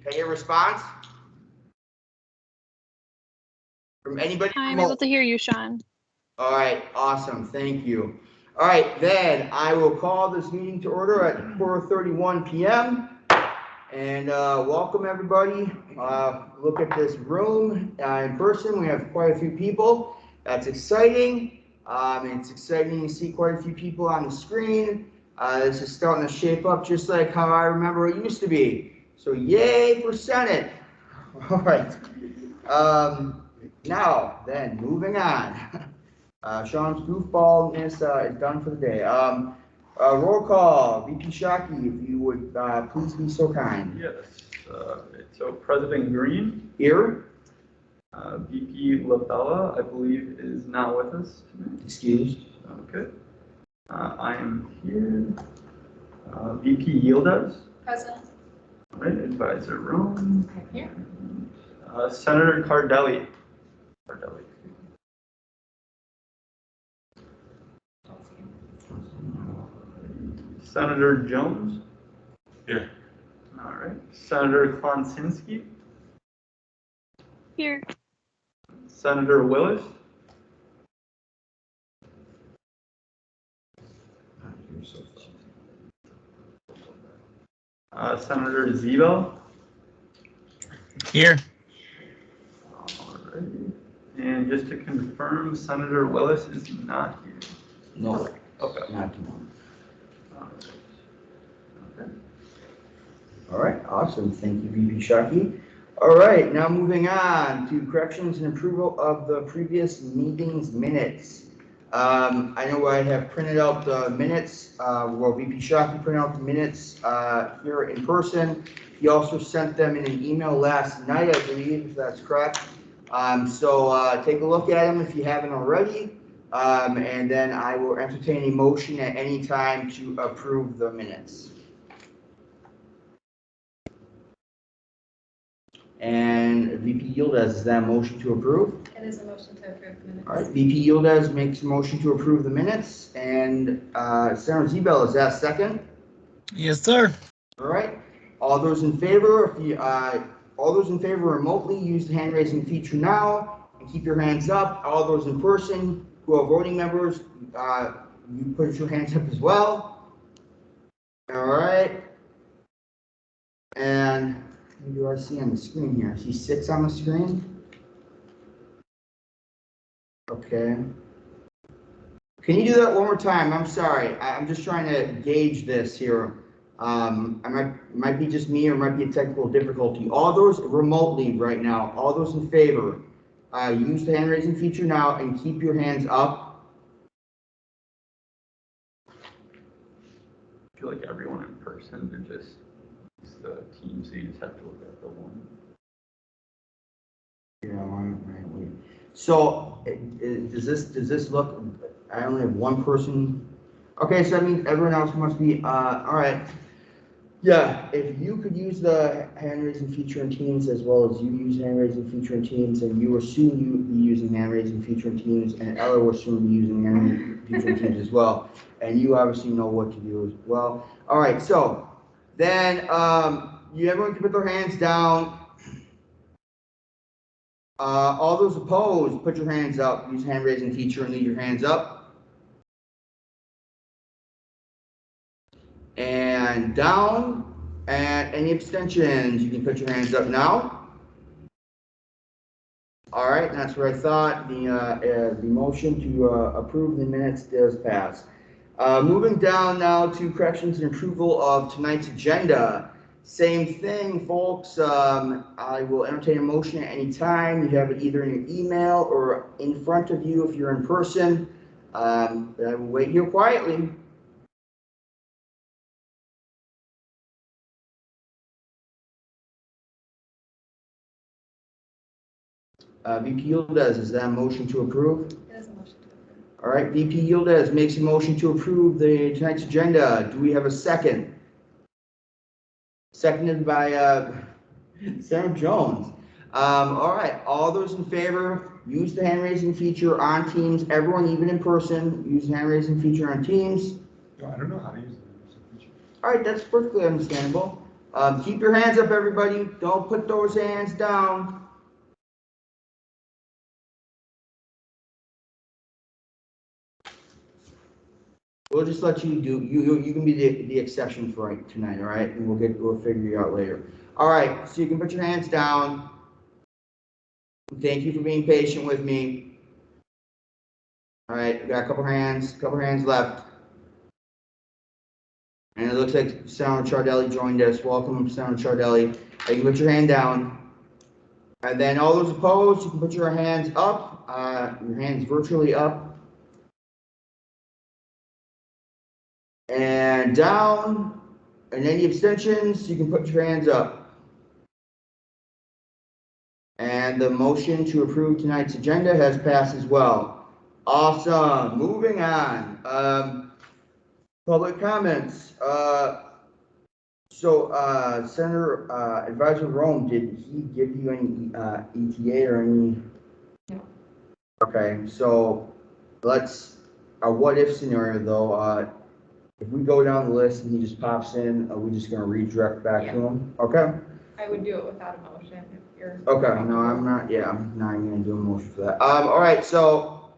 Can I get a response from anybody? I'm able to hear you, Sean. All right, awesome, thank you. All right, then I will call this meeting to order at 4:31 p.m. And welcome everybody. Look at this room in person. We have quite a few people. That's exciting. It's exciting to see quite a few people on the screen. This is starting to shape up just like how I remember it used to be. So yay for Senate. All right. Now then, moving on. Sean's goofballness is done for the day. Roll call. VP Shockey, if you would please be so kind. Yes. So President Green. Here. VP Labella, I believe, is not with us tonight. Excused. Okay. I am here. VP Yildiz. Present. All right. Advisor Rome. I'm here. Senator Cardelli. Senator Jones. Here. All right. Senator Klonsinski. Here. Senator Willis. Senator Zebo. Here. All right. And just to confirm, Senator Willis is not here. No. Okay. Not tomorrow. All right. Okay. All right, awesome. Thank you, VP Shockey. All right, now moving on to corrections and approval of the previous meeting's minutes. I know I have printed out the minutes. Well, VP Shockey printed out the minutes here in person. He also sent them in an email last night, I believe, if that's correct. So take a look at them if you haven't already. And then I will entertain a motion at any time to approve the minutes. And VP Yildiz, is that a motion to approve? It is a motion to approve the minutes. All right, VP Yildiz makes a motion to approve the minutes, and Senator Zebel, is that second? Yes, sir. All right, all those in favor, if you, all those in favor remotely, use the hand raising feature now and keep your hands up. All those in person who are voting members, you put your hands up as well. All right, and what do I see on the screen here? I see 6 on the screen. Okay. Can you do that one more time? I'm sorry. I'm just trying to gauge this here. Might be just me or might be a technical difficulty. All those remotely right now, all those in favor, use the hand raising feature now and keep your hands up. I feel like everyone in person, they're just the team, so you just have to look at the one. Yeah, wait. So does this look? I only have one person. Okay, so that means everyone else must be. All right. Yeah, if you could use the hand raising feature in Teams as well as you use hand raising feature in Teams, and you will soon be using hand raising feature in Teams, and Ella will soon be using hand raising feature in Teams as well, and you obviously know what to do as well. All right, so then everyone can put their hands down. All those opposed, put your hands up. Use hand raising feature and leave your hands up. And down. And any abstentions, you can put your hands up now. All right, and that's what I thought. The motion to approve the minutes does pass. Moving down now to corrections and approval of tonight's agenda. Same thing, folks. I will entertain a motion at any time. You have it either in your email or in front of you if you're in person. I will wait here quietly. VP Yildiz, is that a motion to approve? It is a motion to approve. All right, VP Yildiz makes a motion to approve tonight's agenda. Do we have a second? Seconded by Senator Jones. All right, all those in favor, use the hand raising feature on Teams. Everyone, even in person, use the hand raising feature on Teams. No, I don't know how to use the feature. All right, that's perfectly understandable. Keep your hands up, everybody. Don't put those hands down. We'll just let you do, you can be the exception for tonight, all right? And we'll figure you out later. All right, so you can put your hands down. Thank you for being patient with me. All right, we got a couple hands left. And it looks like Senator Chardelli joined us. Welcome, Senator Chardelli. You can put your hand down. And then all those opposed, you can put your hands up, your hands virtually up. And down. And any abstentions, you can put your hands up. And the motion to approve tonight's agenda has passed as well. Awesome. Moving on. Public comments. Senator Advisor Rome, did he give you any ETA or any? No. Okay, so let's, a what if scenario though, if we go down the list and he just pops in, are we just gonna redirect back to him? Okay. I would do it without a motion if you're. Okay, no, I'm not even gonna do a motion for that. All right, so,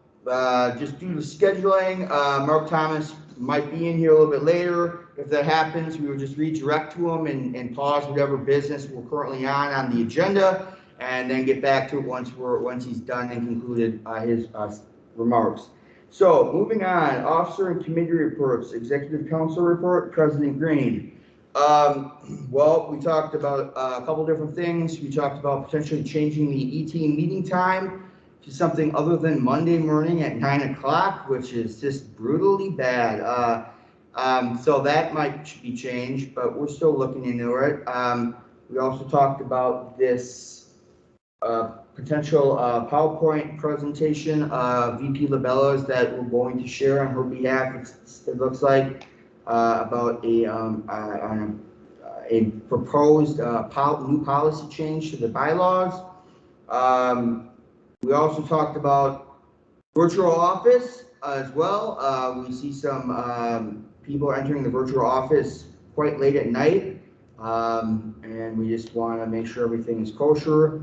just due to scheduling, Mark Thomas might be in here a little bit later. If that happens, we will just redirect to him and pause whatever business we're currently on the agenda, and then get back to it once he's done and concluded, his, remarks. So, moving on, officer and committee reports, executive council report, President Green. Well, we talked about a couple different things. We talked about potentially changing the ET meeting time to something other than Monday morning at 9 o'clock, which is just brutally bad. So that might be changed, but we're still looking into it. We also talked about this potential PowerPoint presentation of VP Labellas that we're going to share on her behalf. It looks like about a proposed new policy change to the bylaws. We also talked about virtual office as well. We see some people entering the virtual office quite late at night, and we just want to make sure everything is kosher.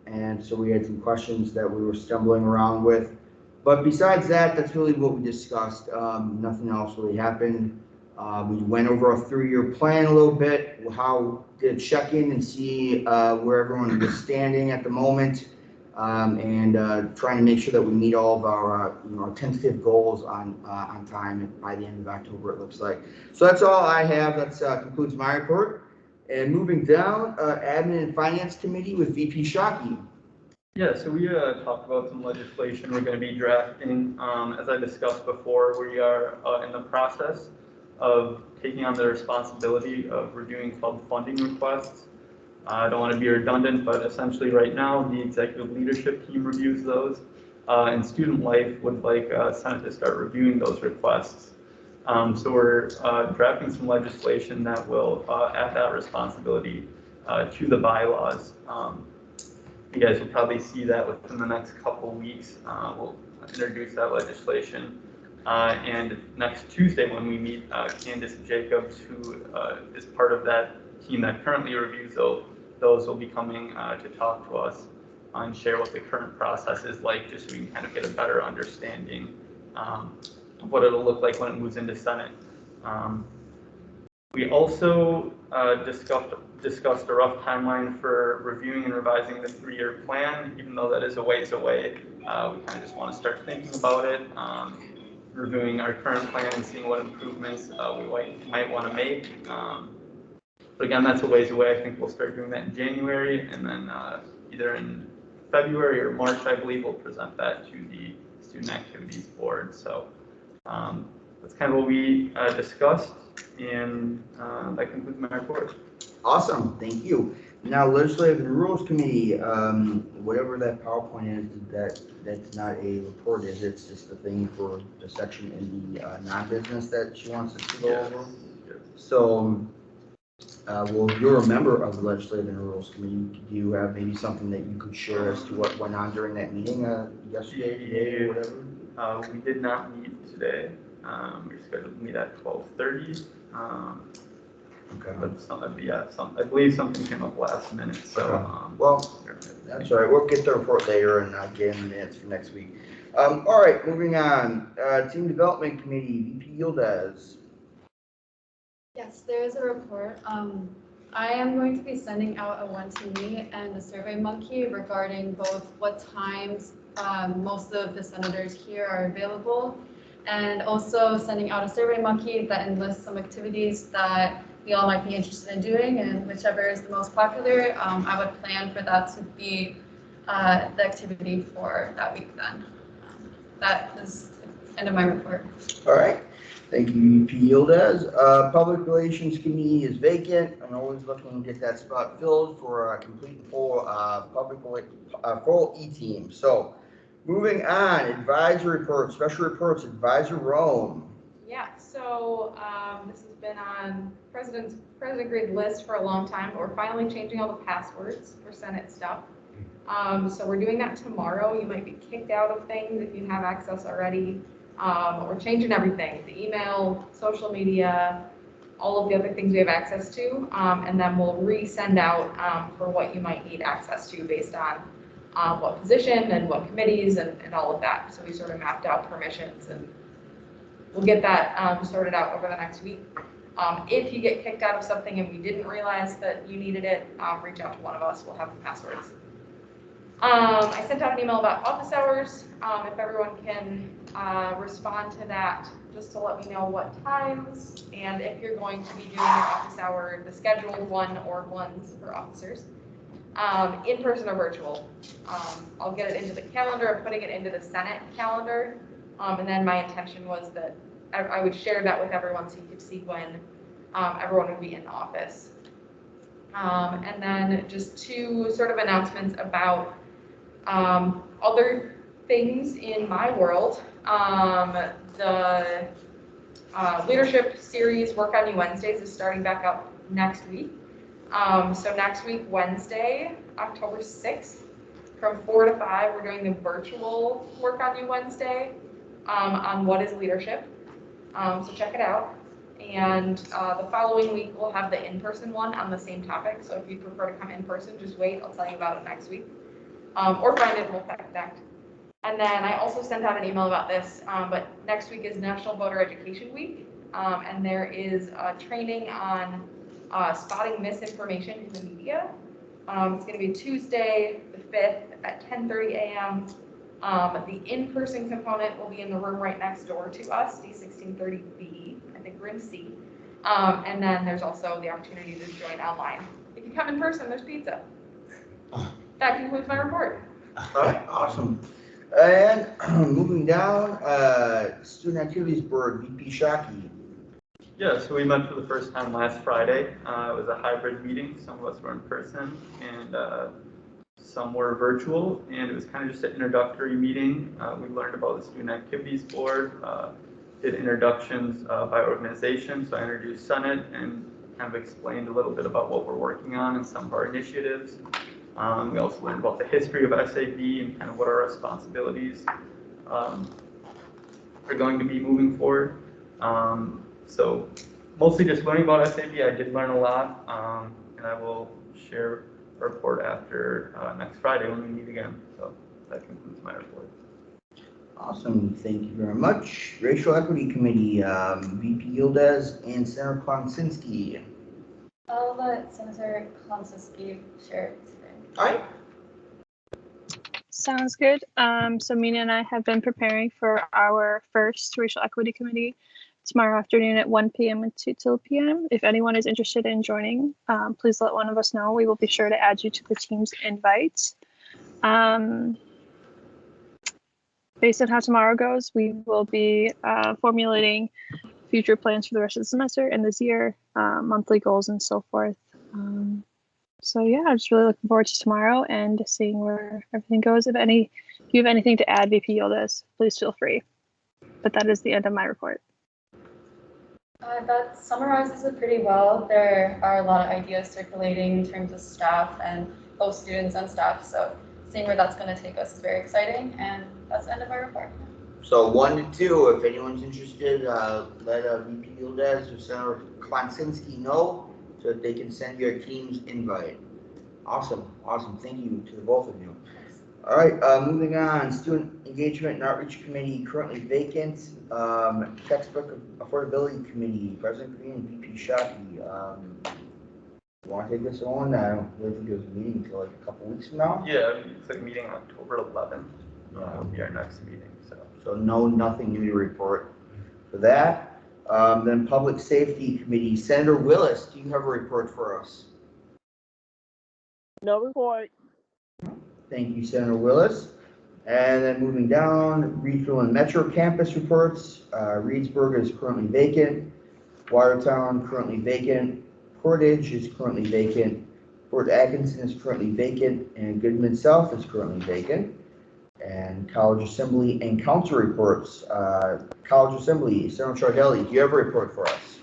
And so we had some questions that we were stumbling around with. But besides that, that's really what we discussed. Nothing else really happened. We went over a 3-year plan a little bit, how to check in and see where everyone was standing at the moment, and trying to make sure that we meet all of our tentative goals on time by the end of October, it looks like. So that's all I have. That concludes my report. And moving down, Admin and Finance Committee with VP Shockey. Yeah, so we talked about some legislation we're going to be drafting. As I discussed before, we are in the process of taking on the responsibility of reviewing club funding requests. I don't want to be redundant, but essentially right now the executive leadership team reviews those, and Student Life would like Senate to start reviewing those requests. So we're drafting some legislation that will add that responsibility to the bylaws. You guys will probably see that within the next couple weeks. We'll introduce that legislation. And next Tuesday when we meet Candace Jacobs, who is part of that team that currently reviews those will be coming to talk to us and share what the current process is like, just so we can kind of get a better understanding of what it'll look like when it moves into Senate. We also discussed a rough timeline for reviewing and revising the 3-year plan, even though that is a ways away. We kind of just want to start thinking about it, reviewing our current plan and seeing what improvements we might want to make. But again, that's a ways away. I think we'll start doing that in January, and then either in February or March, I believe, we'll present that to the Student Activities Board. So that's kind of what we discussed, and that concludes my report. Awesome, thank you. Now, Legislative and Rules Committee, whatever that PowerPoint is, that's not a report, is it? It's just a thing for the section in the non-business that she wants us to go over. So, well, you're a member of the Legislative and Rules Committee. Do you have maybe something that you could share as to what went on during that meeting yesterday, today, or whatever? We did not meet today. We were scheduled to meet at 12:30. Okay. But I believe something came up last minute, so. Okay. Well, that's all right. We'll get the report later and get in the minutes for next week. All right, moving on. Team Development Committee, VP Yildiz. Yes, there is a report. I am going to be sending out a one-to-me and a Survey Monkey regarding both what times most of the senators here are available, and also sending out a Survey Monkey that enlists some activities that we all might be interested in doing, and whichever is the most popular, I would plan for that to be the activity for that week then. That is the end of my report. All right. Thank you, VP Yildiz. Public Relations Committee is vacant. I'm always looking to get that spot filled for a complete and full full E-team. So moving on, advisory reports, special reports, Advisor Rome. Yeah, so this has been on President Gray's list for a long time, but we're finally changing all the passwords for Senate stuff. So we're doing that tomorrow. You might be kicked out of things if you have access already. We're changing everything, the email, social media, all of the other things we have access to, and then we'll resend out for what you might need access to based on what position and what committees and all of that. So we sort of mapped out permissions, and we'll get that sorted out over the next week. If you get kicked out of something and we didn't realize that you needed it, reach out to one of us. We'll have the passwords. I sent out an email about office hours. If everyone can respond to that, just to let me know what times, and if you're going to be doing your office hour, the scheduled one or ones for officers, in person or virtual. I'll get it into the calendar. I'm putting it into the Senate calendar, and then my intention was that I would share that with everyone so you could see when everyone would be in the office. And then just two sort of announcements about other things in my world. The leadership series, Work on You Wednesdays, is starting back up next week. So next week, Wednesday, October 6th, from 4 to 5, we're doing the virtual Work on You Wednesday on what is leadership. So check it out. And the following week, we'll have the in-person one on the same topic. So if you prefer to come in person, just wait. I'll tell you about it next week. Or find it and we'll connect. And then I also sent out an email about this, but next week is National Voter Education Week. And there is a training on spotting misinformation in the media. It's going to be Tuesday, the 5th at 10:30 a.m. The in-person component will be in the room right next door to us, D1630B. I think we're in C. And then there's also the opportunity to join online. If you come in person, there's pizza. That concludes my report. All right, awesome. And moving down, Student Activities Board, VP Shockey. Yeah, so we met for the first time last Friday. It was a hybrid meeting. Some of us were in person and some were virtual, and it was kind of just an introductory meeting. We learned about the Student Activities Board, did introductions by organization. So I introduced Senate and kind of explained a little bit about what we're working on and some of our initiatives. We also learned about the history of SAB and kind of what our responsibilities are going to be moving forward. So mostly just learning about SAB. I did learn a lot, and I will share a report after next Friday when we meet again. So that concludes my report. Awesome, thank you very much. Racial Equity Committee, VP Yildiz and Senator Klonczynski. I'll let Senator Klonczynski share his screen. All right. Sounds good. So Mina and I have been preparing for our first Racial Equity Committee tomorrow afternoon at 1 p.m. and 2 p.m. If anyone is interested in joining, please let one of us know. We will be sure to add you to the team's invites. Based on how tomorrow goes, we will be formulating future plans for the rest of the semester and this year, monthly goals and so forth. So yeah, I'm just really looking forward to tomorrow and seeing where everything goes. If you have anything to add, VP Yildiz, please feel free. But that is the end of my report. That summarizes it pretty well. There are a lot of ideas circulating in terms of staff and both students and staff. So seeing where that's going to take us is very exciting. And that's the end of my report. So 1 to 2, if anyone's interested, let VP Yildiz or Senator Klonczynski know. so that they can send you a Teams invite. Awesome, awesome. Thank you to the both of you. All right, moving on, Student Engagement and Outreach Committee currently vacant. Textbook Affordability Committee, President Green and VP Shockey. Want to take this on? I don't really think there's a meeting until like a couple weeks from now. Yeah, it's like meeting October 11th. Will be our next meeting, so. So nothing new to report for that. Then Public Safety Committee, Senator Willis, do you have a report for us? No report. Thank you, Senator Willis. And then moving down, regional and metro campus reports. Reedsburg is currently vacant. Watertown currently vacant. Portage is currently vacant. Fort Atkinson is currently vacant, and Goodman South is currently vacant. And College Assembly and Council reports. College Assembly, Senator Chardelli, do you have a report for us?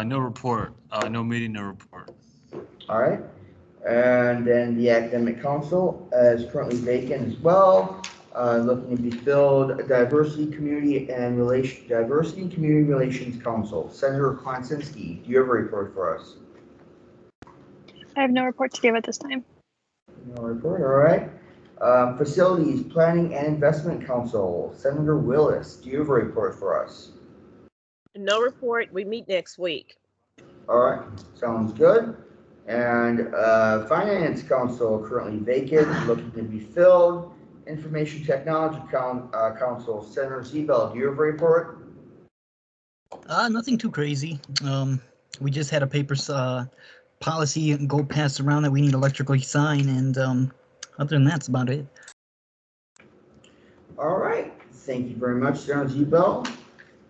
No report. No meeting, no report. All right. And then the Academic Council is currently vacant as well. Looking to be filled. Diversity Community Community Relations Council. Senator Klonczynski, do you have a report for us? I have no report to give at this time. No report. All right. Facilities Planning and Investment Council. Senator Willis, do you have a report for us? No report. We meet next week. All right. Sounds good. And Finance Council currently vacant, looking to be filled. Information Technology Council, Senator Zebel, do you have a report? Nothing too crazy. We just had a paper policy go passed around that we need electrically sign, and other than that, that's about it. All right, thank you very much, Senator Zebel.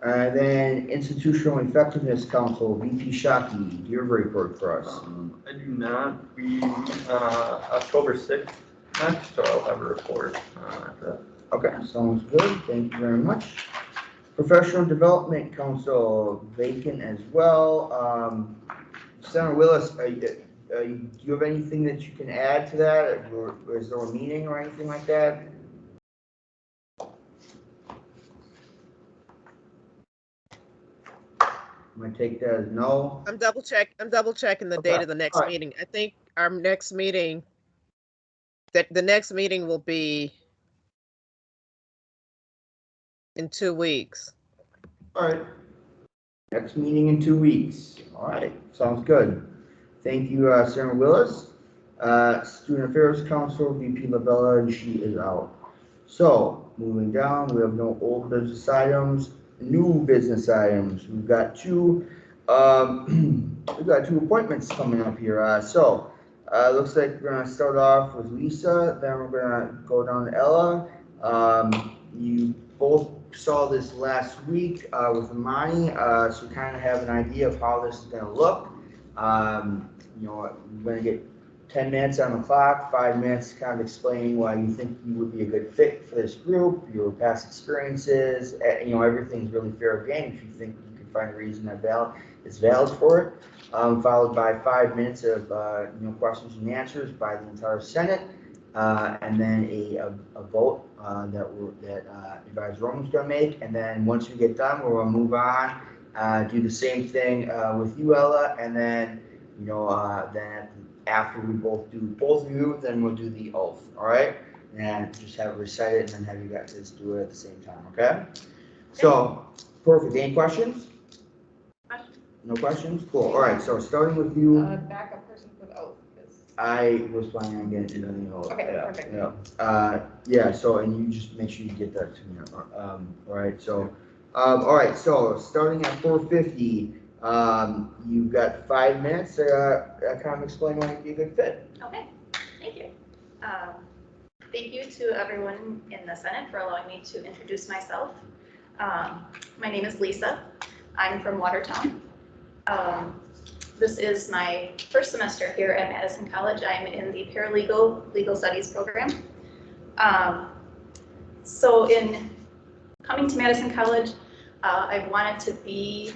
Then Institutional Effectiveness Council, VP Shockey, do you have a report for us? I do not. We meet October 6th next, so I'll have a report after that. Okay, sounds good. Thank you very much. Professional Development Council, vacant as well. Senator Willis, do you have anything that you can add to that? Or is there a meeting or anything like that? I'm gonna take that as no. I'm double checking the Okay. date of the next All right. meeting. I think our next meeting, the next meeting will be in 2 weeks. All right. Next meeting in 2 weeks. All right, sounds good. Thank you, Senator Willis. Student Affairs Council, VP Labella, and she is out. So moving down, we have no old business items, new business items. We've got two appointments coming up here. Looks like we're gonna start off with Lisa, then we're gonna go down to Ella. You both saw this last week with Imani, so we kind of have an idea of how this is gonna look. We're gonna get 10 minutes on the clock, 5 minutes kind of explaining why you think you would be a good fit for this group, your past experiences, everything's really fair game if you think you can find a reason that is valid for it. Followed by 5 minutes of questions and answers by the entire Senate, and then a vote that Advisor Roman's going to make. And then once we get done, we're going to move on, do the same thing with you, Ella, and then then after we both of you, then we'll do the oath. All right, and just have it recited, and then have you guys do it at the same time. Okay. So perfect. Any questions? No questions? Cool. All right, so starting with you. Backup person for the oath. I was planning on getting into the oath. Okay, Yeah, perfect. yeah, so, and you just make sure you get that to me. All right, so, all right, so starting at 4:50, you've got 5 minutes to kind of explain why you'd be a good fit. Okay, thank you. Thank you to everyone in the Senate for allowing me to introduce myself. My name is Lisa. I'm from Watertown. This is my first semester here at Madison College. I'm in the paralegal legal studies program. So in coming to Madison College, I wanted to be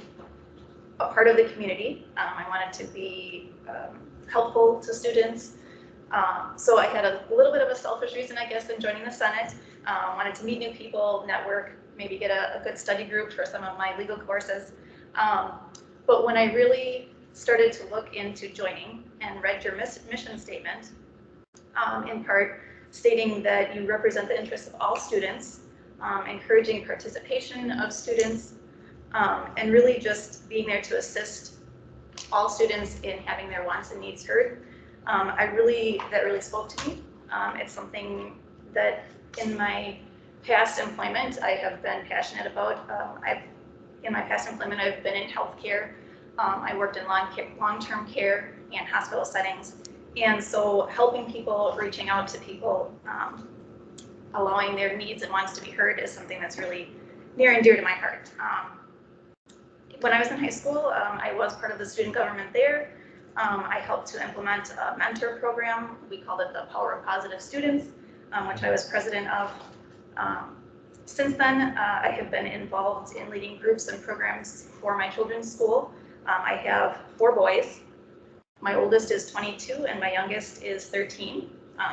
a part of the community. I wanted to be helpful to students. So I had a little bit of a selfish reason, I guess, in joining the Senate. Wanted to meet new people, network, maybe get a good study group for some of my legal courses. But when I really started to look into joining and read your mission statement, in part stating that you represent the interests of all students, encouraging participation of students, and really just being there to assist all students in having their wants and needs heard. That really spoke to me. It's something that in my past employment I have been passionate about. In my past employment I've been in healthcare. I worked in long-term care and hospital settings. And so helping people, reaching out to people, allowing their needs and wants to be heard is something that's really near and dear to my heart. When I was in high school, I was part of the student government there. I helped to implement a mentor program. We called it the Power of Positive Students, which I was president of. Since then, I have been involved in leading groups and programs for my children's school. I have 4 boys. My oldest is 22 and my youngest is 13.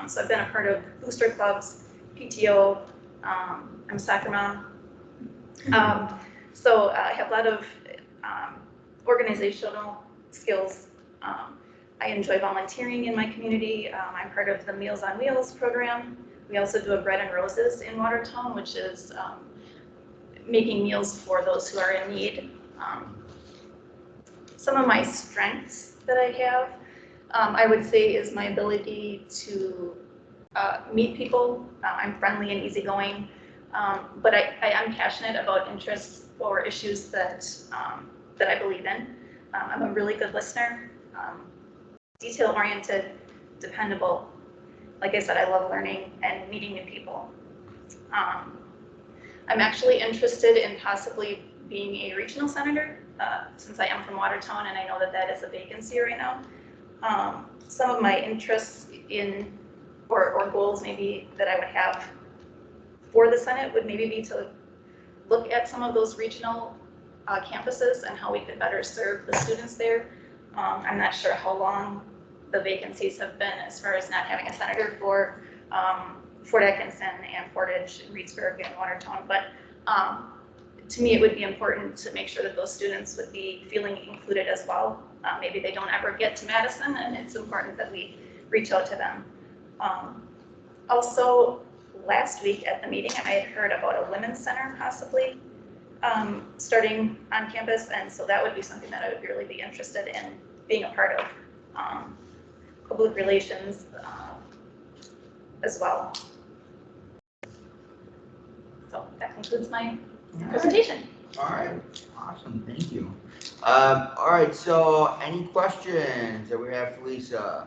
So I've been a part of booster clubs, PTO, I'm a soccer mom. So I have a lot of organizational skills. I enjoy volunteering in my community. I'm part of the Meals on Wheels program. We also do a Bread and Roses in Watertown, which is making meals for those who are in need. Some of my strengths that I have, I would say, is my ability to meet people. I'm friendly and easygoing, but I am passionate about interests or issues that I believe in. I'm a really good listener, detail-oriented, dependable. Like I said, I love learning and meeting new people. I'm actually interested in possibly being a regional senator, since I am from Watertown and I know that that is a vacancy right now. Some of my interests in, or goals maybe that I would have for the Senate would maybe be to look at some of those regional campuses and how we could better serve the students there. I'm not sure how long the vacancies have been as far as not having a senator for Fort Atkinson and Portage, Reedsburg, and Watertown, but to me it would be important to make sure that those students would be feeling included as well. Maybe they don't ever get to Madison, and it's important that we reach out to them. Also, last week at the meeting, I had heard about a women's center possibly starting on campus, and so that would be something that I would really be interested in being a part of. Public relations as well. So that concludes my presentation. All right, awesome, thank you. All right, so any questions that we have for Lisa?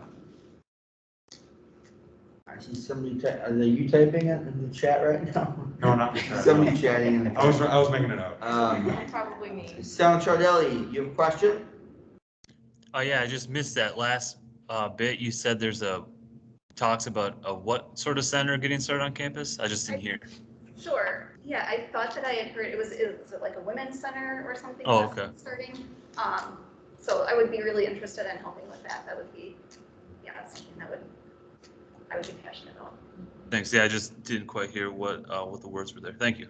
I see somebody, are you typing it in the chat right now? No, not me. Somebody chatting in the I was making it up. Probably me. Senator Chardelli, you have a question? Oh, yeah, I just missed that last bit. You said there's talks about a what sort of center getting started on campus? I just didn't hear. Sure. Yeah, I thought that I had heard is it like a women's center or something? Oh, okay. Starting. So I would be really interested in helping with that. That would be, yeah, that's something that I would be passionate about. Thanks. Yeah, I just didn't quite hear what the words were there. Thank you.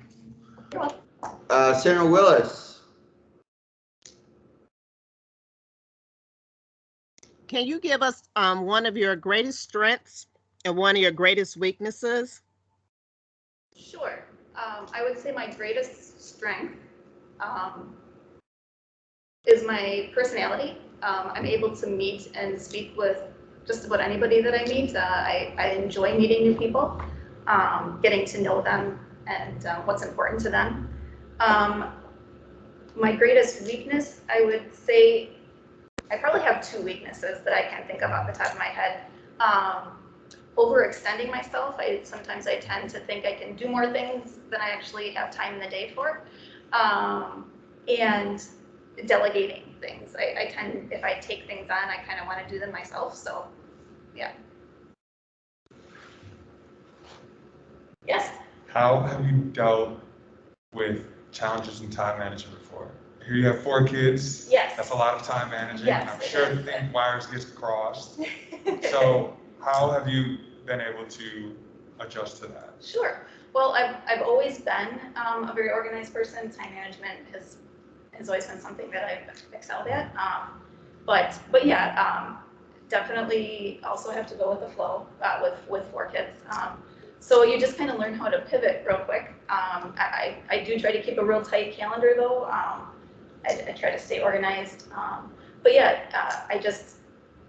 You're welcome. Senator Willis. Can you give us one of your greatest strengths and one of your greatest weaknesses? Sure. I would say my greatest strength is my personality. I'm able to meet and speak with just about anybody that I meet. I enjoy meeting new people, getting to know them and what's important to them. My greatest weakness, I would say, I probably have 2 weaknesses that I can think of off the top of my head. Overextending myself. Sometimes I tend to think I can do more things than I actually have time in the day for. And delegating things. I tend, if I take things on, I kind of want to do them myself. So, yeah. Yes? How have you dealt with challenges in time management before? Here you have 4 kids. Yes. That's a lot of time managing. Yes, I'm it sure is. the wires get crossed. So how have you been able to adjust to that? Sure. Well, I've always been a very organized person. Time management has has always been something that I've excelled at. But yeah, definitely also have to go with the flow with 4 kids. So you just kind of learn how to pivot real quick. I do try to keep a real tight calendar though. I try to stay organized. But yeah, I just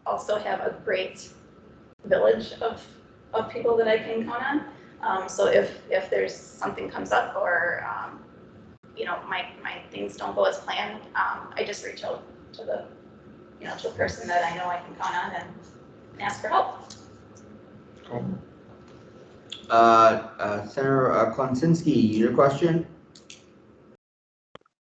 also have a great village of people that I can count on. So if there's something comes up or my things don't go as planned, I just reach out to the to a person that I know I can count on and ask for help. Cool. Senator Klonsinski, your question?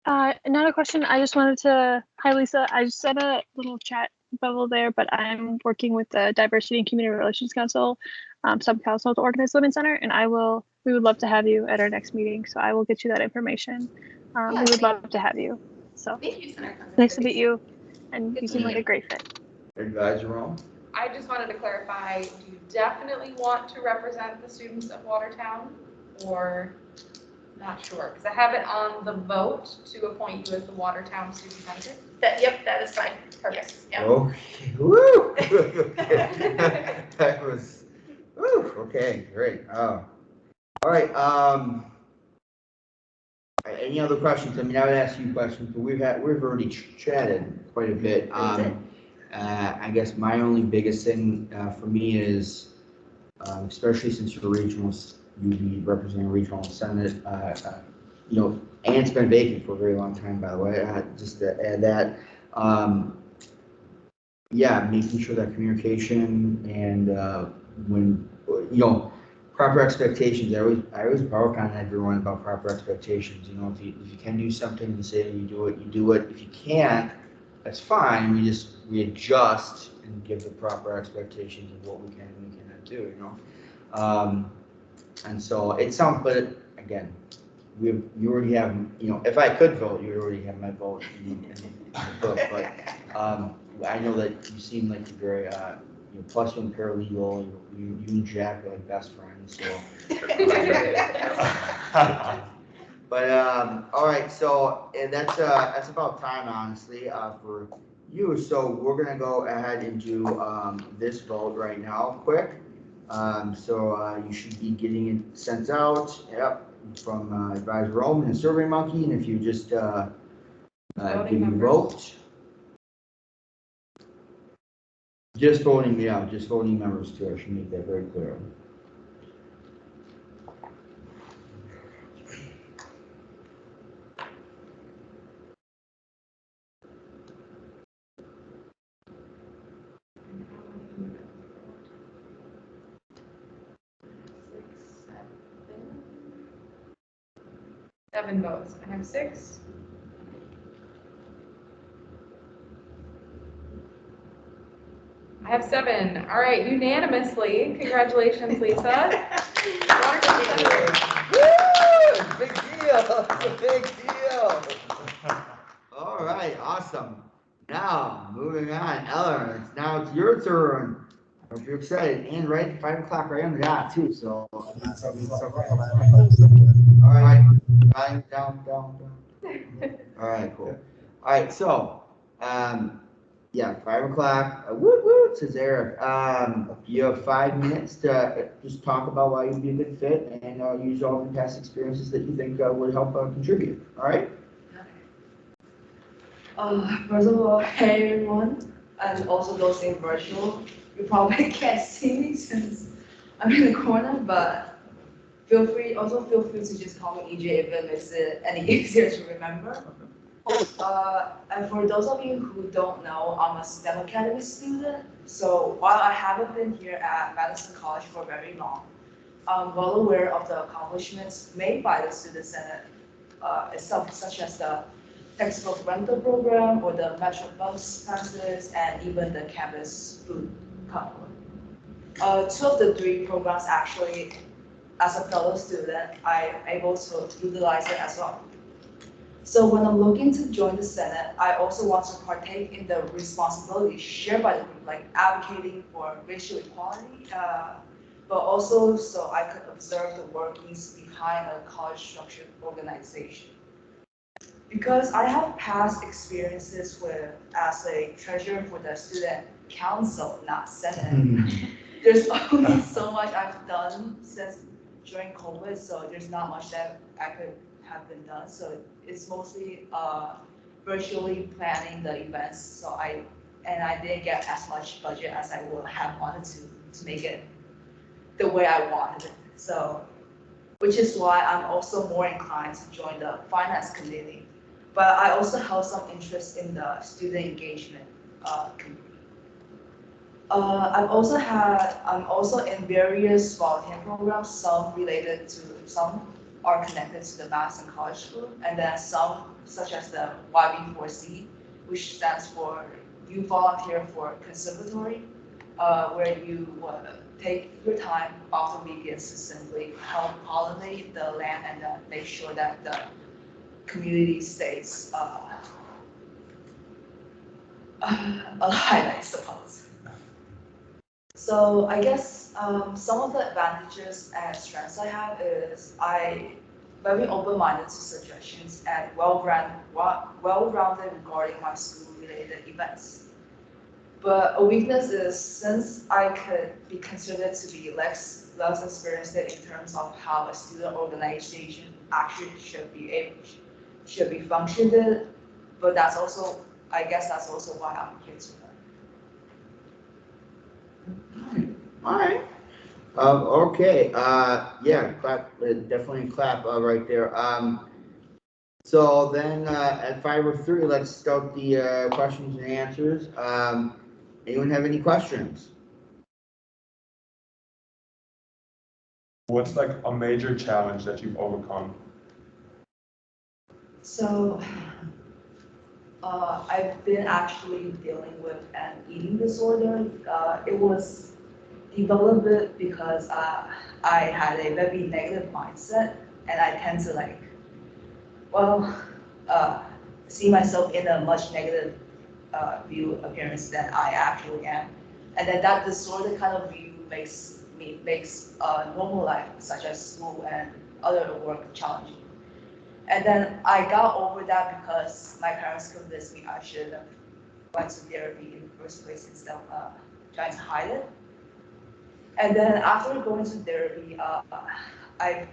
Not a question. I just wanted to, hi Lisa, I just set a little chat bubble there, but I'm working with the Diversity and Community Relations Council, sub-council to Organized Women's Center, and we would love to have you at our next meeting, so I will get you that information. We would love to have you. So Thank you, Senator. nice to meet you, and you seem like a great fit. Advisor Rome? I just wanted to clarify, do you definitely want to represent the students of Watertown or not sure? Because I have it on the vote to appoint you as the Watertown Student Senator. Yep, that is fine. Perfect. Yep. Okay, woo! That was, woo, okay, great. Oh. All right, any other questions? I mean, I would ask you questions, but we've already chatted quite a bit. I guess my only biggest thing for me is, especially since you're regionals, you'll be representing regional senate, and it's been vacant for a very long time, by the way, just to add that. Yeah, making sure that communication and when, proper expectations, I always bark on everyone about proper expectations. If you can do something and say you do it. If you can't, that's fine. We adjust and give the proper expectations of what we can and we cannot do. And so it's something. But again, you already have. If I could vote, you already have my vote in the book. But I know that you seem like you're very plus one paralegal. You and Jack are like best friends. So. But all right, so that's about time, honestly, for you. So we're gonna go ahead and do this vote right now, quick. So you should be getting it sent out. Yep, from Advisor Rome and SurveyMonkey, and if you just give your vote. Just voting members too. I should make that very clear. Seven votes. I have 6. I have 7. All right, unanimously. Congratulations, Lisa. Woo! Big deal. It's a big deal. All right, awesome. Now, moving on. Ellen, it's your turn. I hope you're excited. And right, 5 o'clock right on the dot, too. So, all right. Down. All right, cool. All right, so, 5 o'clock. Woot, says Eric. You have 5 minutes to just talk about why you'd be a good fit and use all the past experiences that you think would help contribute. All right? First of all, hey everyone, and also those in virtual. You probably can't see me since I'm in the corner, but feel free to just call me EJ if it makes it any easier to remember. And for those of you who don't know, I'm a STEM Academy student. So while I haven't been here at Madison College for very long, I'm well aware of the accomplishments made by the Student Senate itself, such as the textbook rental program or the Metro bus passes and even the campus food coupon. 2 of the 3 programs actually, as a fellow student, I'm able to utilize it as well. So when I'm looking to join the Senate, I also want to partake in the responsibilities shared by the group, like advocating for racial equality, but also so I could observe the workings behind a college structured organization. because I have past experiences with as a treasurer for the student council, not senate. There's only so much I've done since during COVID, so there's not much that I could have been done. So it's mostly virtually planning the events. So I didn't get as much budget as I would have wanted to make it the way I wanted it. So, which is why I'm also more inclined to join the finance committee. But I also have some interest in the student engagement committee. I'm also in various volunteer programs, some are connected to the Madison College School, and then some, such as the YB4C, which stands for Youth Volunteer for Conservatory, where you take your time off the weekends to simply help pollinate the land and make sure that the community stays alive, I suppose. So I guess some of the advantages and strengths I have is I'm very open-minded to suggestions and well-rounded regarding my school-related events. But a weakness is since I could be considered to be less experienced in terms of how a student organization actually should be functioned. But I guess that's also why I'm here to learn. All right. Okay. Yeah. Clap. Definitely clap right there. So then at 5:03, let's start the questions and answers. Anyone have any questions? What's like a major challenge that you've overcome? So I've been actually dealing with an eating disorder. It was developed because I had a very negative mindset, and I tend to see myself in a much negative view appearance than I actually am. And then that disorder kind of view makes normal life, such as school and other work, challenging. And then I got over that because my parents convinced me I should have went to therapy in the first place instead of trying to hide it. And then after going to therapy, I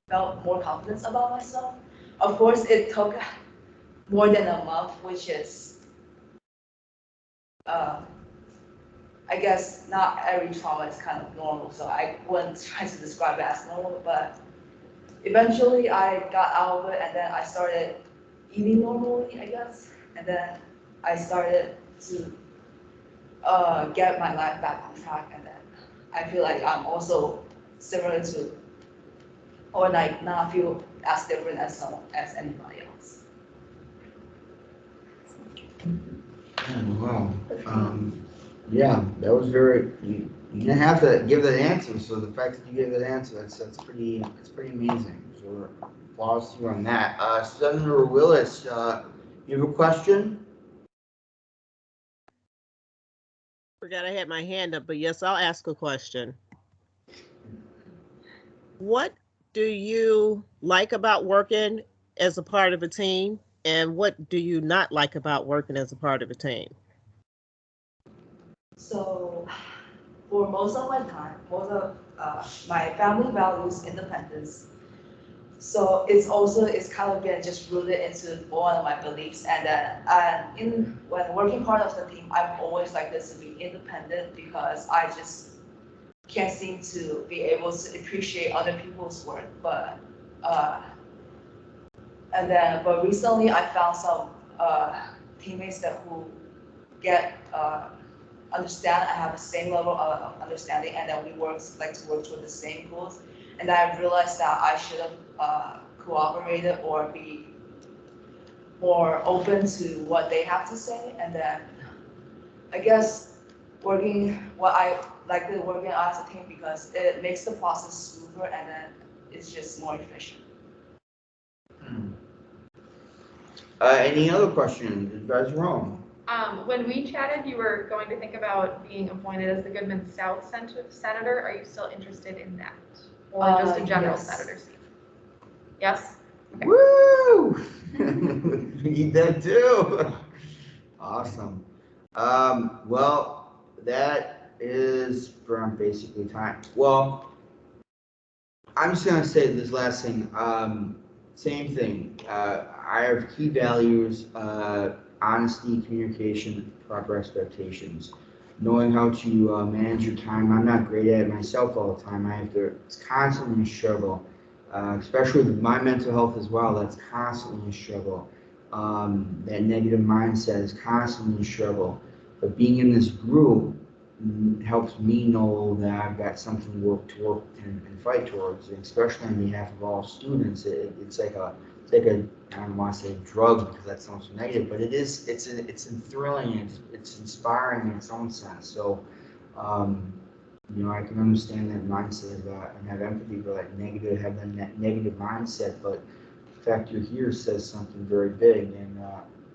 felt more confidence about myself. Of course, it took more than a month, which is, I guess not every trauma is kind of normal, so I wouldn't try to describe it as normal, but eventually I got out of it, and then I started eating normally, I guess, and then I started to get my life back on track, and then I feel like I'm also similar to, or like not feel as different as anybody else. Wow. Yeah, that was very. You didn't have to give that answer, so the fact that you gave that answer, that's pretty amazing. So applause to you on that. Senator Willis, you have a question? Forgot I had my hand up, but yes, I'll ask a question. What do you like about working as a part of a team, and what do you not like about working as a part of a team? So for most of my time, my family values independence. So it's kind of been just rooted into one of my beliefs. And when working part of the team, I've always liked this to be independent because I just can't seem to be able to appreciate other people's work. But recently I found some teammates who understand I have the same level of understanding, and then we work toward the same goals. And I realized that I should have cooperated or be more open to what they have to say. And then I guess I like working as a team because it makes the process smoother, and then it's just more efficient. Any other questions? Advisor Rome. When we chatted, you were going to think about being appointed as the Goodman South Senator. Are you still interested in that? Or just a general Yes. senator seat? Yes? Okay. Woo! We need that too. Awesome. Well, that is from basically time. Well, I'm just gonna say this last thing. Same thing. I have key values, honesty, communication, proper expectations. Knowing how to manage your time. I'm not great at it myself all the time. I have to, it's constantly a struggle. Especially with my mental health as well, that's constantly a struggle. That negative mindset is constantly a struggle. But being in this group helps me know that I've got something to work and fight towards, and especially on behalf of all students. It's like a, I don't want to say drug because that sounds so negative, but it's thrilling, it's inspiring in its own sense. So, I can understand that mindset and have empathy for that negative mindset, but the fact you're here says something very big, and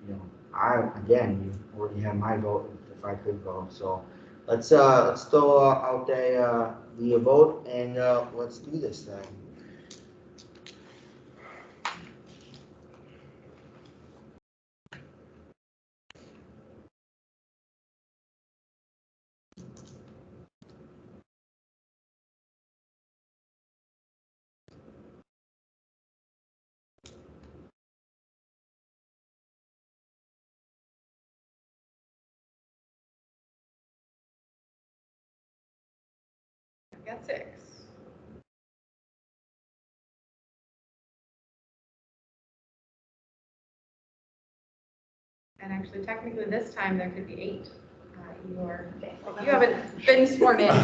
you you already have my vote if I could vote. So let's throw out the vote and let's do this thing. Got 6. And actually, technically, this time there could be 8. Okay. You haven't been sworn in. I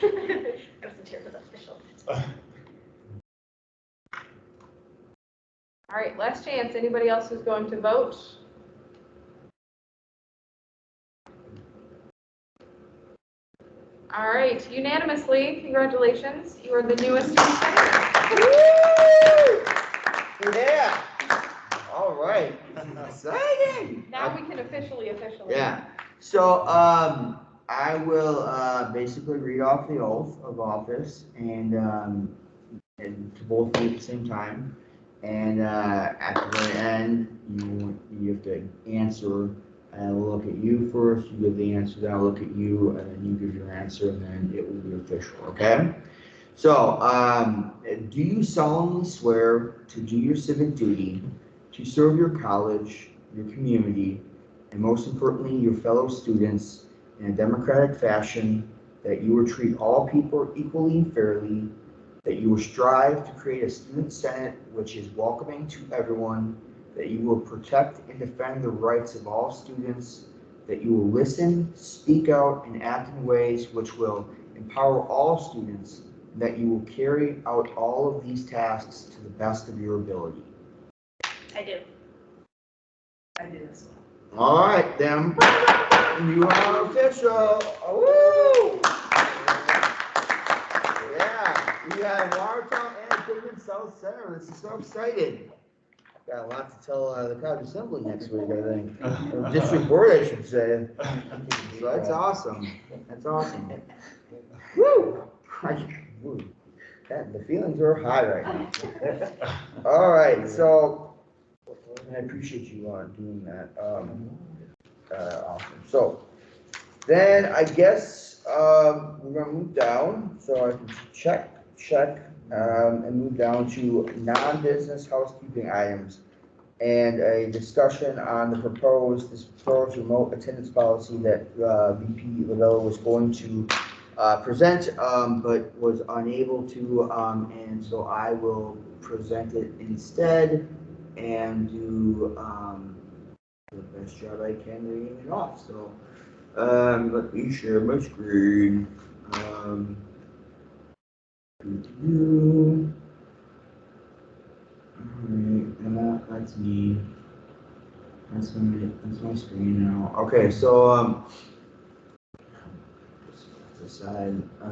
wasn't sure if it was official. All right, last chance. Anybody else who's going to vote? All right, unanimously, congratulations. You are the newest student senator. Yeah. All right. Exciting. Now we can officially. Yeah. So I will basically read off the oath of office and to both of you at the same time. And at the very end, you have to answer. And we'll look at you first. You give the answer. Then I'll look at you, and then you give your answer, and then it will be official. Okay. So, do you solemnly swear to do your civic duty, to serve your college, your community, and most importantly, your fellow students in a democratic fashion, that you will treat all people equally and fairly, that you will strive to create a student senate which is welcoming to everyone, that you will protect and defend the rights of all students, that you will listen, speak out, and act in ways which will empower all students, and that you will carry out all of these tasks to the best of your ability? I do. I did as well. All right, then. You are official. Woo! Yeah, we have Watertown and Goodman South Center. This is so exciting. Got a lot to tell the college assembly next week, I think. Or district board, I should say. So that's awesome. That's awesome. Woo! Woo. The feelings are high right now. All right, so I appreciate you doing that. Awesome. So then I guess we're gonna move down. So I can check, and move down to non-business housekeeping items and a discussion on the proposed remote attendance policy that VP Lavella was going to present, but was unable to, and so I will present it instead and do the best job I can reading it off. So let me share my screen. Alright, and that's me. That's my screen now. Okay, so aside, I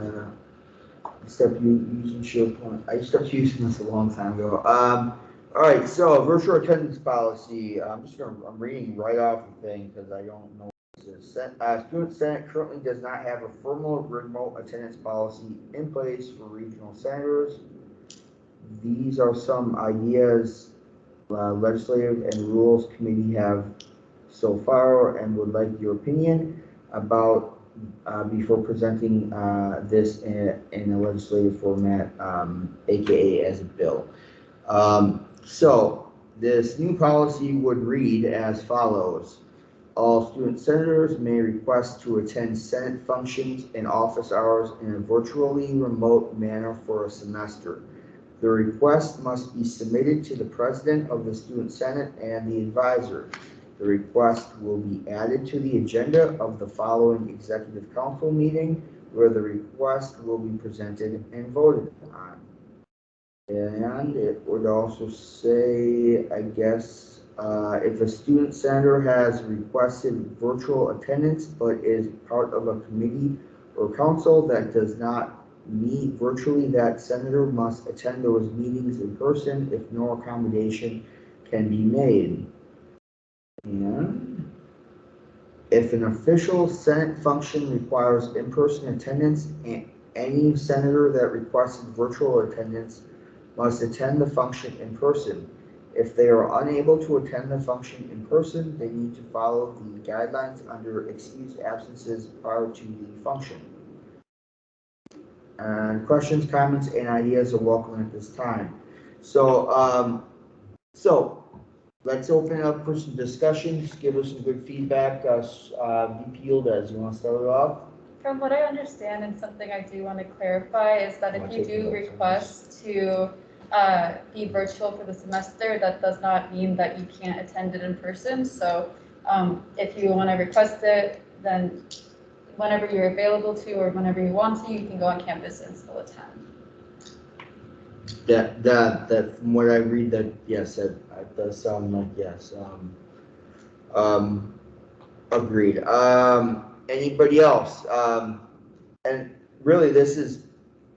stopped using SharePoint. I stopped using this a long time ago. All right, so virtual attendance policy. I'm reading right off the thing because I don't know what this is. Student Senate currently does not have a formal remote attendance policy in place for regional senators. These are some ideas Legislative and Rules Committee have so far and would like your opinion about, before presenting this in a legislative format, AKA as a bill. So this new policy would read as follows. All student senators may request to attend Senate functions and office hours in a virtually remote manner for a semester. The request must be submitted to the president of the student senate and the advisor. The request will be added to the agenda of the following executive council meeting, where the request will be presented and voted on. And it would also say, I guess, if a student senator has requested virtual attendance but is part of a committee or council that does not meet virtually, that senator must attend those meetings in person if no accommodation can be made. And if an official Senate function requires in-person attendance, any senator that requested virtual attendance must attend the function in person. If they are unable to attend the function in person, they need to follow the guidelines under excused absences prior to the function. And questions, comments, and ideas are welcome at this time. So, let's open it up for some discussion. Just give us some good feedback. VP Yildiz, you want to start it off? From what I understand, and something I do want to clarify, is that if you do request to be virtual for the semester, that does not mean that you can't attend it in person. So if you want to request it, then whenever you're available to or whenever you want to, you can go on campus and still attend. That from what I read, that yes, that does sound like yes. Agreed. Anybody else? And really, this is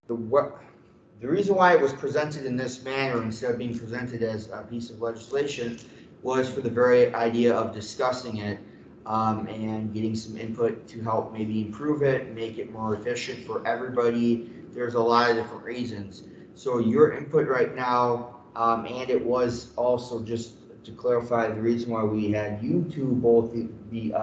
the reason why it was presented in this manner instead of being presented as a piece of legislation was for the very idea of discussing it and getting some input to help maybe improve it, make it more efficient for everybody. There's a lot of different reasons. So your input right now, and it was also just to clarify the reason why we had you two both be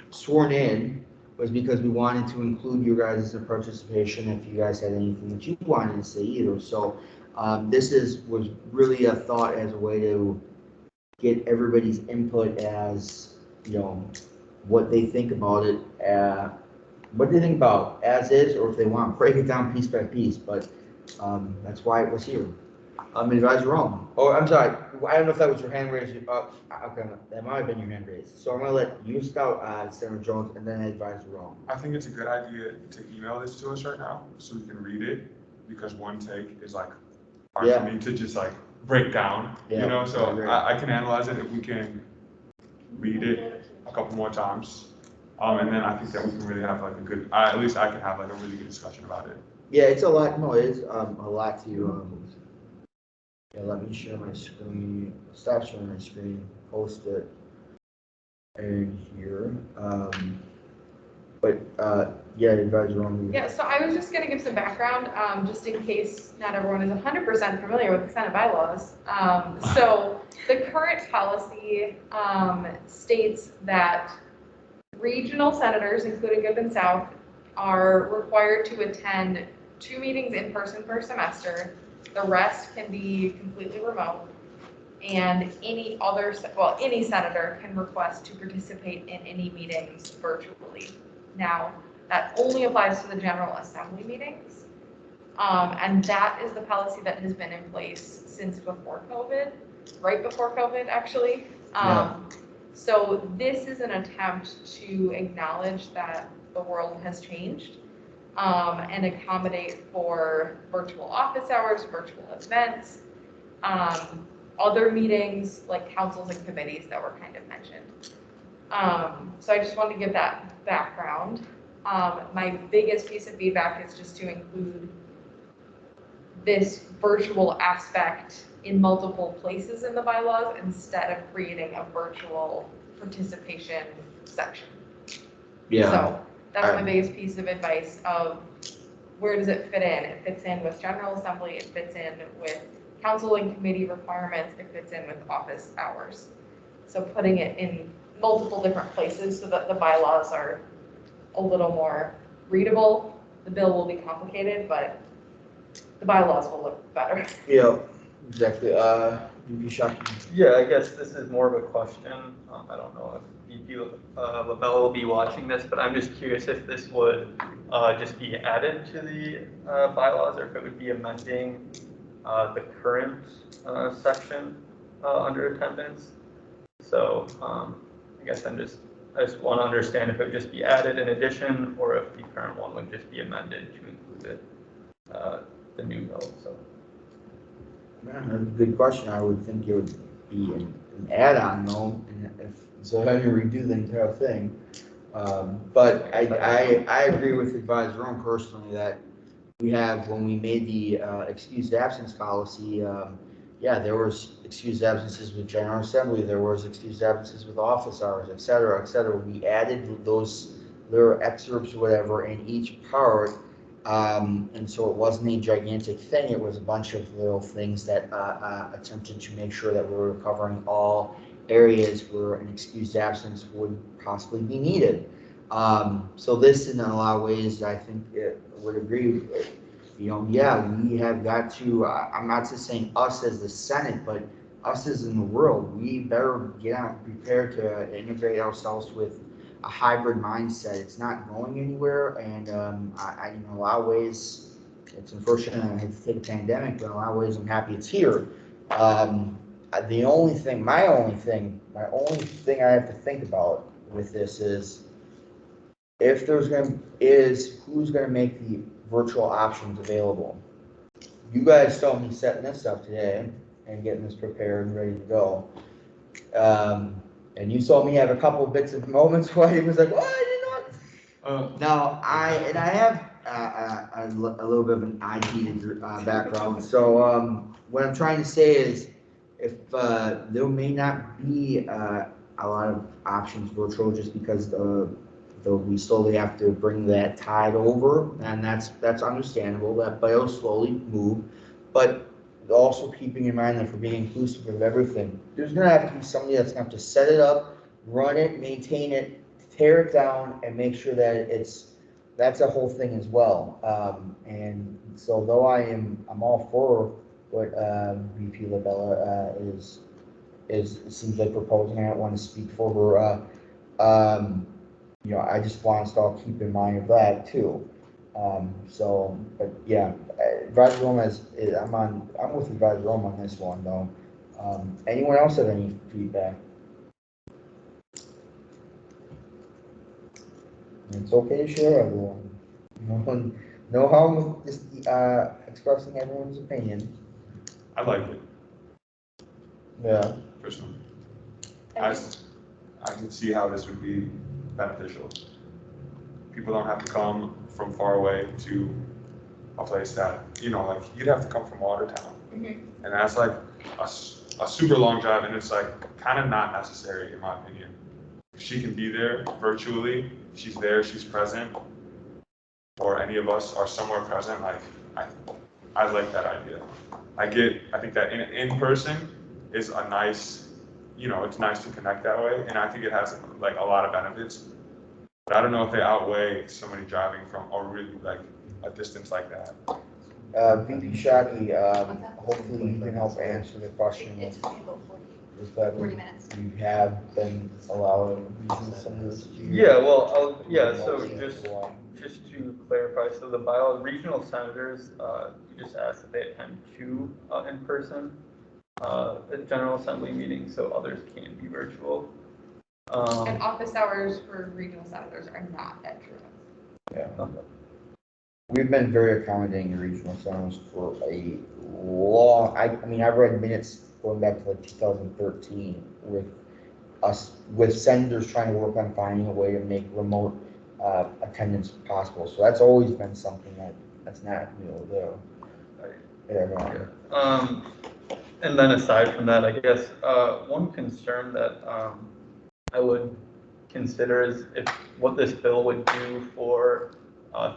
sworn in was because we wanted to include you guys as a participation if you guys had anything that you wanted to say either. So this was really a thought as a way to get everybody's input as, you know, what they think about it, what they think about as is, or if they want to break it down piece by piece. But that's why it was here. Advisor Rome. Oh, I'm sorry. I don't know if that was your hand raised. Okay, that might have been your hand raised. So I'm going to let you scout Senator Jones and then Advisor Rome. I think it's a good idea to email this to us right now so we can read it, because one take is like hard for me to just like break down, you know, so I can analyze it if we can read it a couple more times. And then I think that we can really have like a good, at least I can have like a really good discussion about it. Yeah, it's a lot. No, it is a lot to. Yeah, let me share my screen. Stop sharing my screen. Post it in here. Yeah, Advisor Rome. Yeah, so I was just going to give some background, just in case not everyone is 100% familiar with the Senate bylaws. So the current policy states that regional senators, including Goodman South, are required to attend 2 meetings in person per semester. The rest can be completely remote. And any senator can request to participate in any meetings virtually. Now, that only applies to the General Assembly meetings. And that is the policy that has been in place since before COVID, right before COVID, actually. So this is an attempt to acknowledge that the world has changed and accommodate for virtual office hours, virtual events, other meetings like councils and committees that were kind of mentioned. So I just wanted to give that background. My biggest piece of feedback is just to include this virtual aspect in multiple places in the bylaws instead of creating a virtual participation section. Yeah. So that's my biggest piece of advice of where does it fit in? It fits in with General Assembly, it fits in with council and committee requirements, it fits in with office hours. So putting it in multiple different places so that the bylaws are a little more readable. The bill will be complicated, but the bylaws will look better. Yeah, exactly. VP Shockey. Yeah, I guess this is more of a question. I don't know if VP LaBella will be watching this, but I'm just curious if this would just be added to the bylaws or if it would be amending the current section under attendance. So I guess I just want to understand if it would just be added in addition or if the current one would just be amended to include it, the new bill. So. Yeah, that's a good question. I would think it would be an add-on though, so having to redo the entire thing. But I agree with Advisor Room personally that we have, when we made the excused absence policy, yeah, there was excused absences with General Assembly, there was excused absences with office hours, et cetera, et cetera. We added those little excerpts or whatever in each part. And so it wasn't a gigantic thing, it was a bunch of little things that attempted to make sure that we were covering all areas where an excused absence would possibly be needed. So this, in a lot of ways, I think it would agree with, yeah, we have got to, I'm not just saying us as the Senate, but us as in the world, we better get out prepared to integrate ourselves with a hybrid mindset. It's not going anywhere, and in a lot of ways, it's unfortunate I had to take a pandemic, but in a lot of ways, I'm happy it's here. My only thing I have to think about with this is who's gonna make the virtual options available. You guys saw me setting this up today and getting this prepared and ready to go. And you saw me have a couple of bits of moments where he was like, "What? I did not." Now I have a little bit of an IT background, so what I'm trying to say is, if there may not be a lot of options virtual, just because we slowly have to bring that tide over, and that's understandable. But it'll slowly move, but also keeping in mind that for being inclusive of everything, there's gonna have to be somebody that's gonna have to set it up, run it, maintain it, tear it down, and make sure that that's a whole thing as well. And so though I'm all for what VP LaBella seems like proposing, I don't want to speak for her. I just want us to all keep in mind of that too. But yeah, Advisor Rome I'm with Advisor Rome on this one though. Anyone else have any feedback? It's okay to share, everyone. No harm with just expressing everyone's opinion. I like it. Yeah. Personally. I can see how this would be beneficial. People don't have to come from far away to a place that, like you'd have to come from Watertown. And that's like a super long drive, and it's like kind of not necessary in my opinion. If she can be there virtually, she's there, she's present, or any of us are somewhere present, like I like that idea. I think that in person is a nice, it's nice to connect that way, and I think it has like a lot of benefits. But I don't know if they outweigh somebody driving from a distance like that. VP Shockey, hopefully you can help answer the question. It's going to go 40 minutes. You have been allowing some of this. Yeah, well, so just to clarify, so the regional senators, you just asked that they attend 2 in-person General Assembly meetings, so others can be virtual. And office hours for regional senators are not at Truist. Yeah. We've been very accommodating to regional senators for a long, I've read minutes going back to like 2013 with senators trying to work on finding a way to make remote attendance possible. So that's always been something that's not new though. And then aside from that, I guess one concern that I would consider is what this bill would do for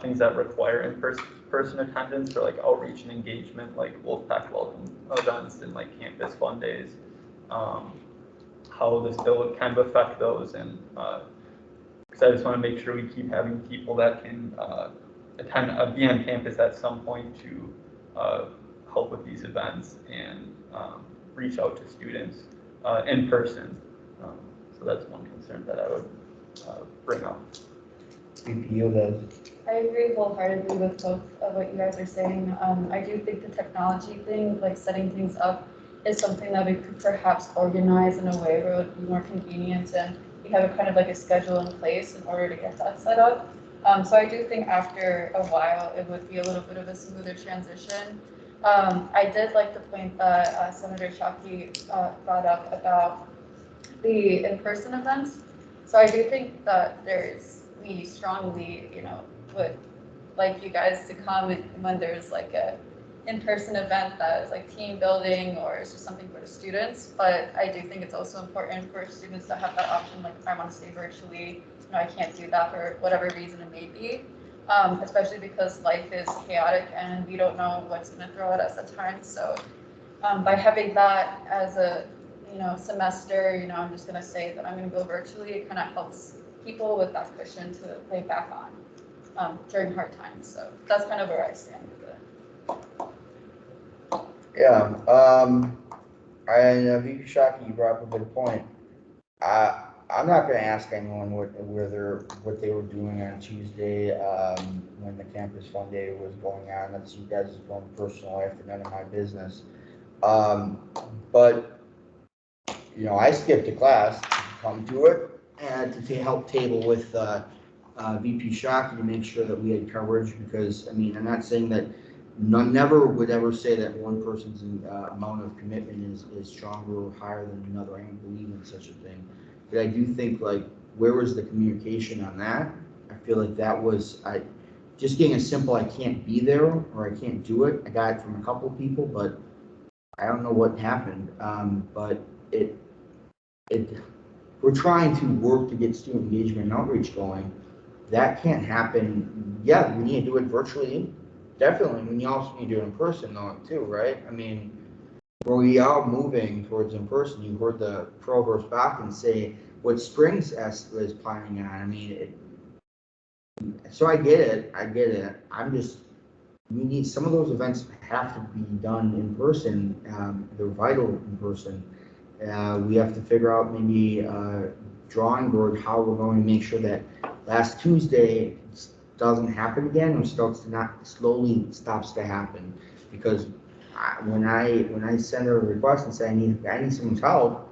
things that require in-person attendance for like outreach and engagement, like Wolfpack welcome events and like campus fun days. How this bill would kind of affect those, and because I just want to make sure we keep having people that can attend, be on campus at some point to help with these events and reach out to students in person. So that's one concern that I would bring up. BPO does. I agree wholeheartedly with both of what you guys are saying. I do think the technology thing, like setting things up, is something that we could perhaps organize in a way where it would be more convenient and we have a kind of like a schedule in place in order to get that set up. So I do think after a while, it would be a little bit of a smoother transition. I did like the point that Senator Shockey brought up about the in-person events. So I do think that we strongly, would like you guys to come when there's like a in-person event that is like team building or it's just something for the students. But I do think it's also important for students to have that option, like if I want to stay virtually, I can't do that for whatever reason it may be, especially because life is chaotic and we don't know what's going to throw at us at times. So by having that as a semester, I'm just going to say that I'm going to go virtually. It kind of helps people with that cushion to lay back on during hard times. So that's kind of where I stand with it. Yeah, and VP Shockey, you brought up a good point. I'm not gonna ask anyone what they were doing on Tuesday, when the campus fun day was going on. That's you guys' own personal life and none of my business. But, I skipped a class to come to it and to help table with, VP Shockey to make sure that we had coverage because, I'm not saying that never would ever say that one person's amount of commitment is stronger or higher than another. I don't believe in such a thing. But I do think, like, where was the communication on that? I feel like that was, just getting a simple, I can't be there or I can't do it. I got it from a couple people, but I don't know what happened. But we're trying to work to get student engagement and outreach going. That can't happen. Yeah, we need to do it virtually. Definitely. We also need to do it in person though, too, right? We are moving towards in person. You heard the Provost Bakken say what Springs is planning on. So I get it. We need some of those events have to be done in person. They're vital in person. We have to figure out maybe drawing board how we're going to make sure that last Tuesday doesn't happen again or slowly stops to happen. Because when I send a request and say I need someone's help,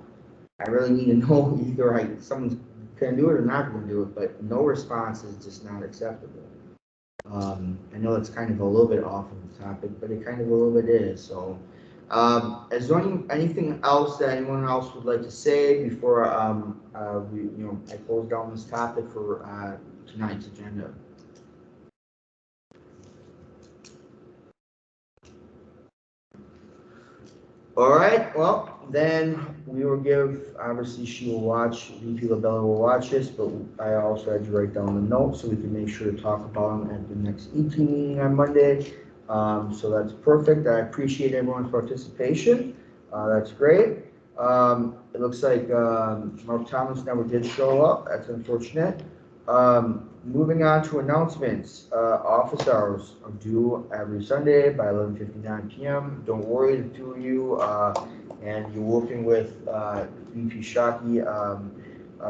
I really need to know either someone's going to do it or not going to do it. But no response is just not acceptable. I know it's kind of a little bit off of the topic, but it kind of a little bit is. So, is there anything else that anyone else would like to say before I close down this topic for tonight's agenda? All right, well, then we will obviously she will watch, VP LaBella will watch this, but I also had to write down the notes so we can make sure to talk about them at the next ET meeting on Monday. So that's perfect. I appreciate everyone's participation. That's great. It looks like Mark Thomas never did show up. That's unfortunate. Moving on to announcements. Office hours are due every Sunday by 11:59 p.m. Don't worry, the two of you, and you're working with VP Shockey,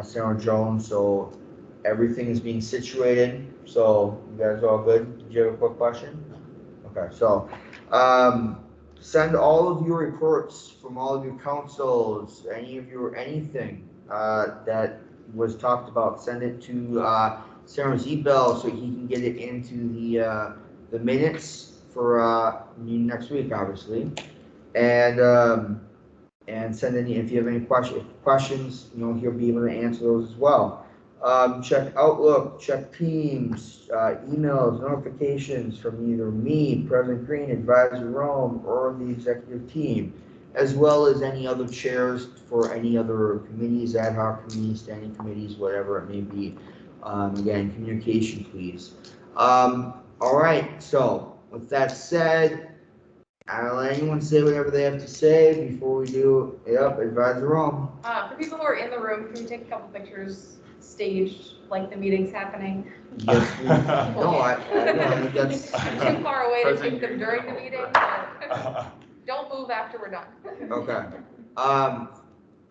Sarah Jones, so everything is being situated. So you guys all good? Did you have a quick question? Okay, so send all of your reports from all of your councils, anything that was talked about, send it to Sarah Zebel so he can get it into the minutes for next week, obviously, and send any if you have any questions, he'll be able to answer those as well. Check Outlook, check Teams, emails, notifications from either me, President Green, Advisor Rome, or the executive team, as well as any other chairs for any other committees, ad hoc committees, standing committees, whatever it may be. Again, communication, please. All right, so with that said, I'll let anyone say whatever they have to say before we do, advise the room. For people who are in the room, can we take a couple pictures staged, like the meeting's happening? Yes, no, I know, that's, Too far away to take them during the meeting, but don't move after we're done. okay. All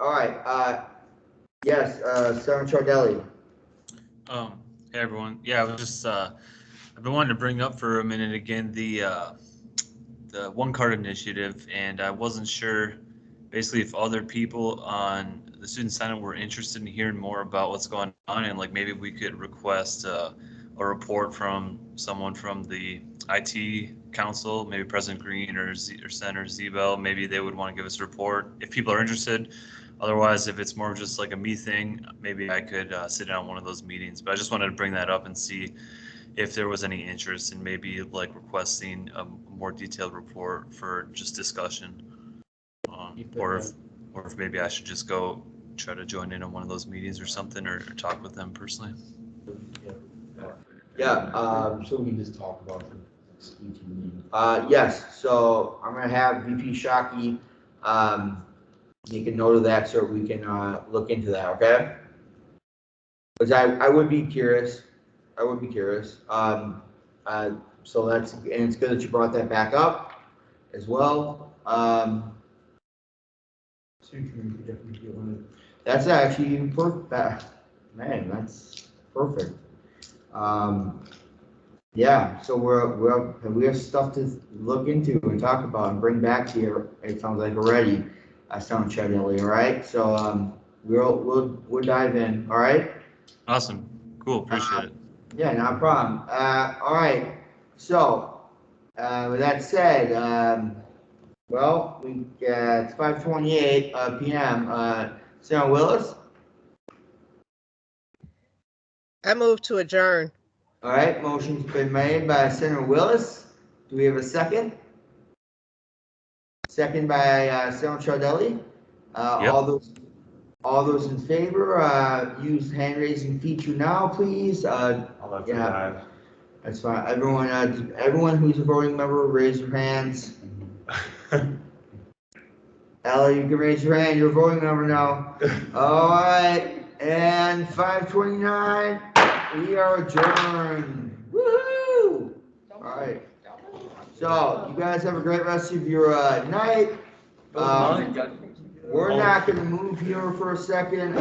right, yes, Senator Chardelli. Hey everyone. Yeah, I was just I've been wanting to bring up for a minute again the One Card initiative, and I wasn't sure basically if other people on the student senate were interested in hearing more about what's going on, and like maybe we could request a report from someone from the IT council, maybe President Green or Senator Zebel. Maybe they would want to give us a report if people are interested. Otherwise, if it's more just like a me thing, maybe I could sit down one of those meetings. But I just wanted to bring that up and see if there was any interest in maybe like requesting a more detailed report for just discussion. Or if maybe I should just go try to join in on one of those meetings or something, or talk with them personally. Yeah, So we can just talk about the speech meeting. yes, so I'm gonna have VP Shockey, make a note of that so we can, look into that, okay? Cause I would be curious, so that's, and it's good that you brought that back up as well. That's actually perfect, man, that's perfect. Yeah, so we have stuff to look into and talk about and bring back to you, it sounds like already, Senator Chardelli, all right? So, we'll dive in, all right? Awesome. Cool. Appreciate it. Yeah, not a problem. All right, so, with that said, well, it's 5:28 PM. Senator Willis? I move to adjourn. All right, motion's been made by Senator Willis. Do we have a second? Second by Senator Chardelli. Yep. All those in favor, use the hand raising feature now, please. I'll let you Yeah. dive. That's fine. Everyone who's a voting member, raise your hands. Ella, you can raise your hand. You're a voting member now. All right, and 5:29. We are adjourned. Woohoo! All right. So you guys have a great rest of your night. We're not going to move here for a second.